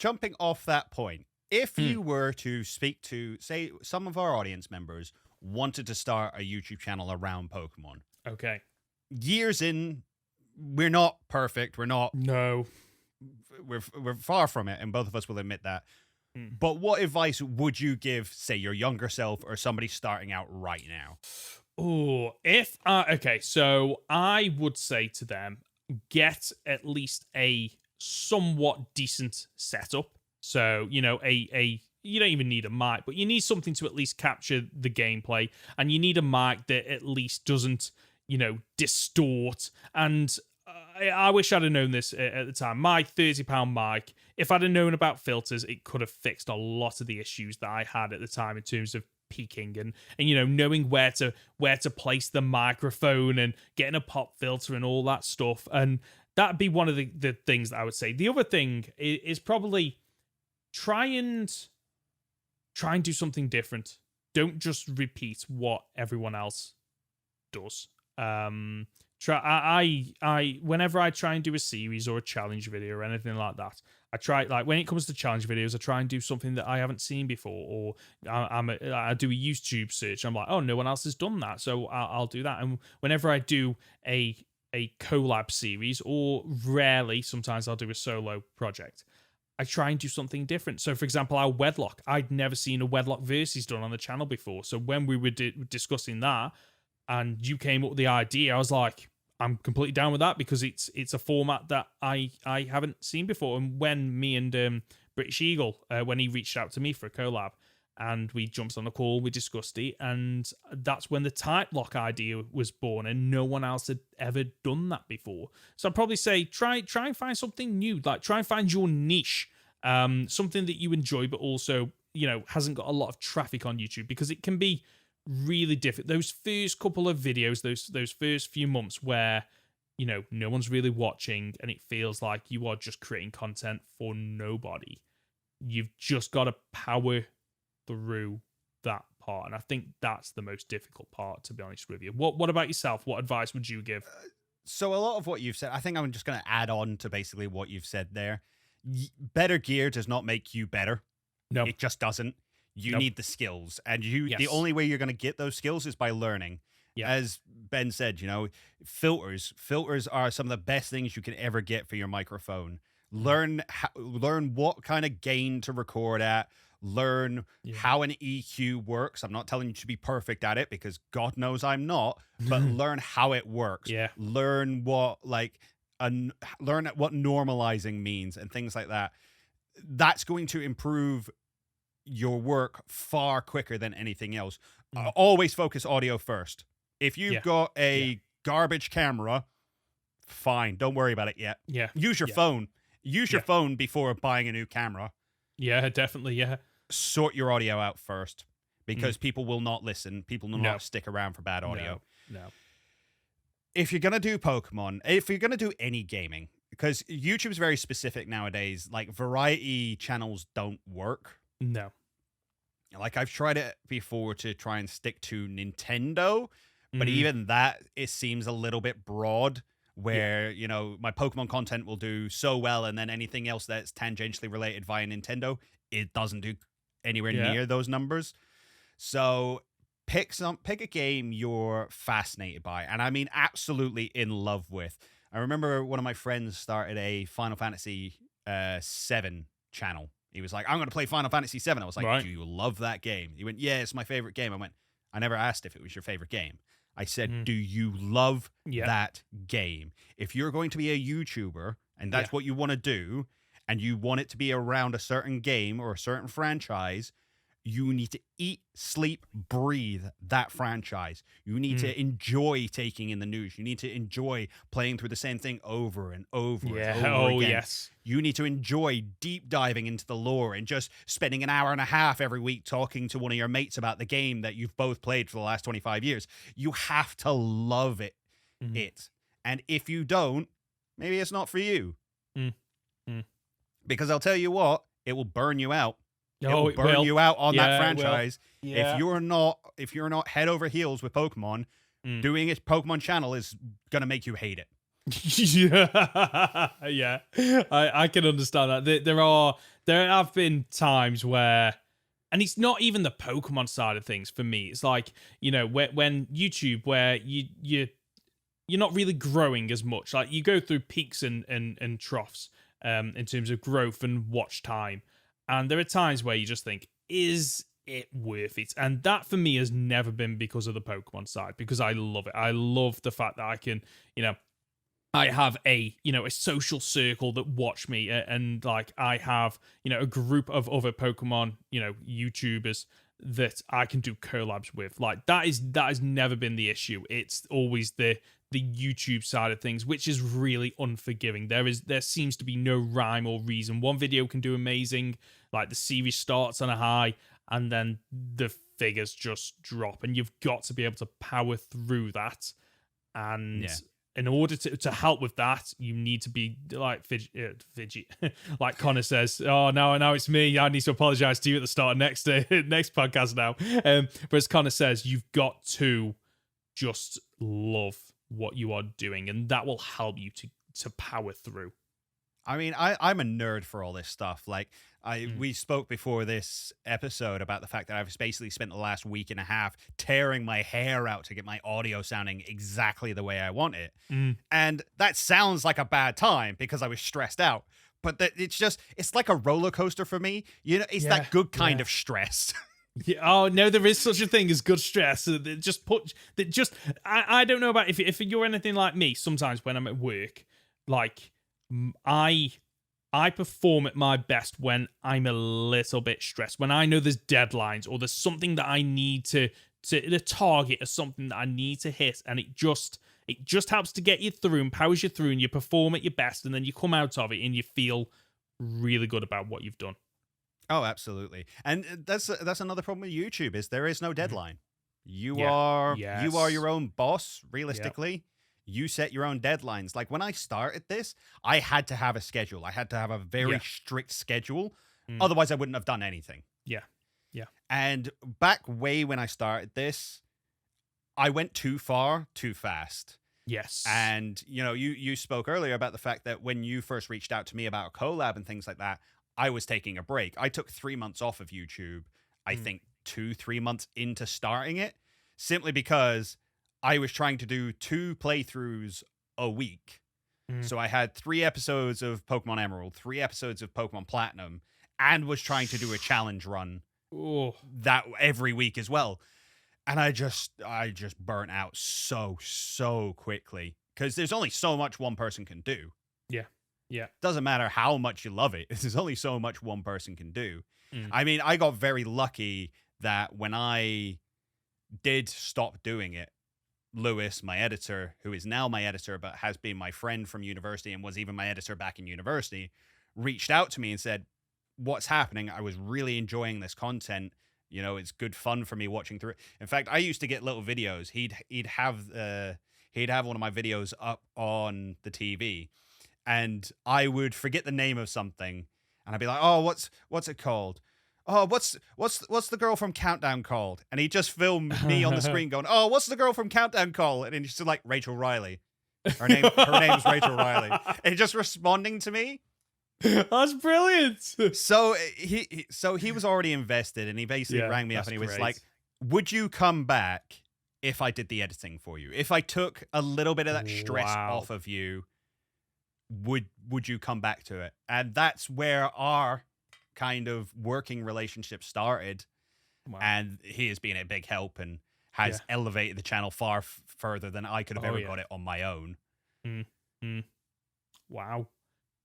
jumping off that point, if you were to speak to, say, some of our audience members wanted to start a YouTube channel around Pokemon. Okay. Years in, we're not perfect. No. We're far from it, and both of us will admit that. But what advice would you give, say, your younger self or somebody starting out right now? Oh, so I would say to them, get at least a somewhat decent setup. So, you know, you don't even need a mic, but you need something to at least capture the gameplay, and you need a mic that at least doesn't, you know, distort. And I wish I'd have known this at the time. My £30 mic, if I'd have known about filters, it could have fixed a lot of the issues that I had at the time in terms of peaking and you know, knowing where to place the microphone and getting a pop filter and all that stuff. And that'd be one of the things that I would say. The other thing is probably try and do something different. Don't just repeat what everyone else does. Whenever I try and do a series or a challenge video or anything like that, I try, like, when it comes to challenge videos, I try and do something that I haven't seen before, or I do a YouTube search. I'm like, oh, no one else has done that, so I'll do that. And whenever I do a collab series, or rarely, sometimes I'll do a solo project, I try and do something different. So, for example, our Wedlock, I'd never seen a Wedlock versus done on the channel before. So when we were discussing that, and you came up with the idea, I was like, I'm completely down with that, because it's a format that I haven't seen before. And when me and British Eagle, when he reached out to me for a collab, and we jumped on a call, we discussed it, and that's when the type lock idea was born, and no one else had ever done that before. So I'd probably say try and find something new, like try and find your niche, something that you enjoy, but also, you know, hasn't got a lot of traffic on YouTube, because it can be really difficult. Those first couple of videos, those first few months where, you know, no one's really watching, and it feels like you are just creating content for nobody. You've just got to power through that part, and I think that's the most difficult part, to be honest with you. What about yourself? What advice would you give? So a lot of what you've said, I think I'm just going to add on to basically what you've said there. Better gear does not make you better. No, it just doesn't. You need the skills, and the only way you're going to get those skills is by learning. Yeah. As Ben said, you know, filters are some of the best things you can ever get for your microphone. Learn what kind of gain to record at. Learn how an EQ works. I'm not telling you to be perfect at it, because God knows I'm not, but learn how it works. Yeah. Learn what normalizing means and things like that. That's going to improve your work far quicker than anything else. Always focus audio first. If you've got a garbage camera, fine, don't worry about it yet. Yeah. Use your phone. Use your phone before buying a new camera. Yeah, definitely. Yeah. Sort your audio out first, because people will not listen. People will not stick around for bad audio. No. If you're going to do Pokemon, if you're going to do any gaming, because YouTube's very specific nowadays, like variety channels don't work. No. Like, I've tried it before to try and stick to Nintendo, but even that, it seems a little bit broad, where, you know, my Pokemon content will do so well, and then anything else that's tangentially related via Nintendo, it doesn't do anywhere near those numbers. So pick a game you're fascinated by, and I mean absolutely in love with. I remember one of my friends started a Final Fantasy 7 channel. He was like, I'm going to play Final Fantasy 7. I was like, do you love that game? He went, yeah, it's my favorite game. I went, I never asked if it was your favorite game. I said, do you love that game? If you're going to be a YouTuber and that's what you want to do, and you want it to be around a certain game or a certain franchise, you need to eat, sleep, breathe that franchise. You need to enjoy taking in the news. You need to enjoy playing through the same thing over and over and over again. Yes. You need to enjoy deep diving into the lore and just spending an hour and a half every week talking to one of your mates about the game that you've both played for the last 25 years. You have to love it. And if you don't, maybe it's not for you. Because I'll tell you what, it will burn you out. It will burn you out on that franchise. If you're not head over heels with Pokemon, doing a Pokemon channel is gonna make you hate it. I can understand that. There are there have been times where, and it's not even the Pokemon side of things for me. It's like, when YouTube, where you're not really growing as much. Like, you go through peaks and troughs in terms of growth and watch time. And there are times where you just think, is it worth it? And that for me has never been because of the Pokemon side, because I love it. I love the fact that I can, I have a social circle that watch me, and like I have, a group of other Pokemon, YouTubers that I can do collabs with. Like that has never been the issue. It's always the YouTube side of things, which is really unforgiving. There seems to be no rhyme or reason. One video can do amazing, like the series starts on a high, and then the figures just drop, and you've got to be able to power through that. And in order to help with that, you need to be like fidget. Like Conor says, oh, now it's me. I need to apologize to you at the start of next podcast now. But as Conor says, you've got to just love what you are doing, and that will help you to power through. I mean, I'm a nerd for all this stuff. Like, we spoke before this episode about the fact that I've basically spent the last week and a half tearing my hair out to get my audio sounding exactly the way I want it. And that sounds like a bad time because I was stressed out. But it's like a roller coaster for me. It's that good kind of stress. Yeah. Oh no, there is such a thing as good stress. I don't know about if you're anything like me. Sometimes when I'm at work, like I perform at my best when I'm a little bit stressed. When I know there's deadlines or there's something that I need to the target or something that I need to hit, and it just helps to get you through and powers you through, and you perform at your best, and then you come out of it and you feel really good about what you've done. Oh, absolutely. And that's another problem with YouTube is there is no deadline. You are your own boss, realistically. Yep. You set your own deadlines. Like when I started this, I had to have a schedule. I had to have a very strict schedule. Otherwise, I wouldn't have done anything. Yeah. And back way when I started this, I went too far, too fast. Yes. And, you spoke earlier about the fact that when you first reached out to me about a collab and things like that, I was taking a break. I took 3 months off of YouTube, I think 2-3 months into starting it, simply because I was trying to do 2 playthroughs a week. So I had 3 episodes of Pokemon Emerald, 3 episodes of Pokemon Platinum, and was trying to do a challenge run that every week as well. And I just burnt out so quickly because there's only so much one person can do. Yeah. Doesn't matter how much you love it. There's only so much one person can do. I mean, I got very lucky that when I did stop doing it, Lewis, my editor, who is now my editor, but has been my friend from university and was even my editor back in university, reached out to me and said, what's happening? I was really enjoying this content. It's good fun for me watching through it. In fact, I used to get little videos. He'd have one of my videos up on the TV, and I would forget the name of something, and I'd be like, "Oh, what's it called? Oh, what's the girl from Countdown called?" And he just filmed me on the screen going, "Oh, what's the girl from Countdown called?" And he's just like Rachel Riley. Her name's Rachel Riley, and just responding to me. That's brilliant. So he was already invested, and he basically rang me up and he was like, "Would you come back if I did the editing for you? If I took a little bit of that stress off of you, would you come back to it?" And that's where our kind of working relationship started. And he has been a big help and has elevated the channel far further than I could have ever got it on my own. Wow.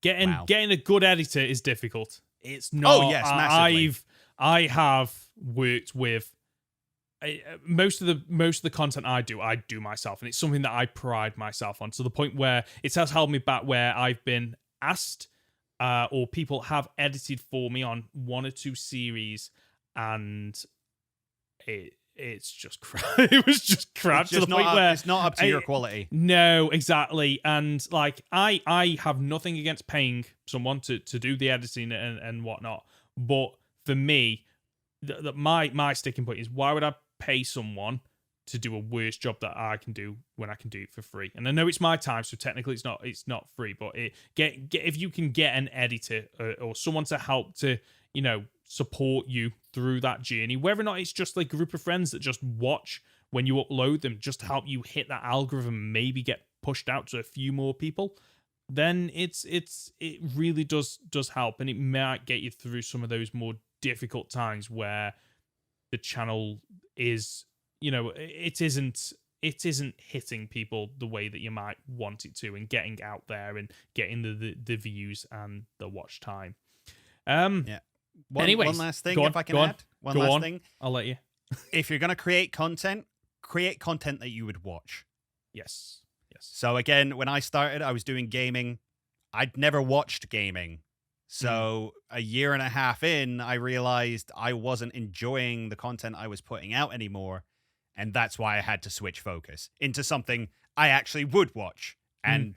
Getting a good editor is difficult. It's not. Oh yes, massively. I have worked with most of the content I do myself, and it's something that I pride myself on, to the point where it has held me back where I've been asked or people have edited for me on 1 or 2 series, and it's just crap. It was just crap to the point where it's not up to your quality. No, exactly. And like I have nothing against paying someone to do the editing and whatnot, but for me, my sticking point is, why would I pay someone to do a worse job that I can do when I can do it for free. And I know it's my time, so technically it's not free, but if you can get an editor or someone to help to, support you through that journey, whether or not it's just like a group of friends that just watch when you upload them, just to help you hit that algorithm and maybe get pushed out to a few more people, then it really does help, and it might get you through some of those more difficult times where the channel is, it isn't hitting people the way that you might want it to, and getting out there and getting the views and the watch time. Yeah. One last thing, if I can add. One last thing. I'll let you. If you're going to create content that you would watch. Yes. So again, when I started, I was doing gaming. I'd never watched gaming. So a year and a half in, I realized I wasn't enjoying the content I was putting out anymore. And that's why I had to switch focus into something I actually would watch. And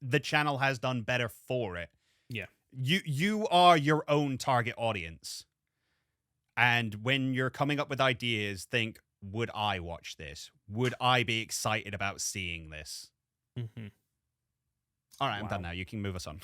the channel has done better for it. Yeah. You are your own target audience. And when you're coming up with ideas, think, would I watch this? Would I be excited about seeing this? Mm-hmm. All right, I'm done now. You can move us on.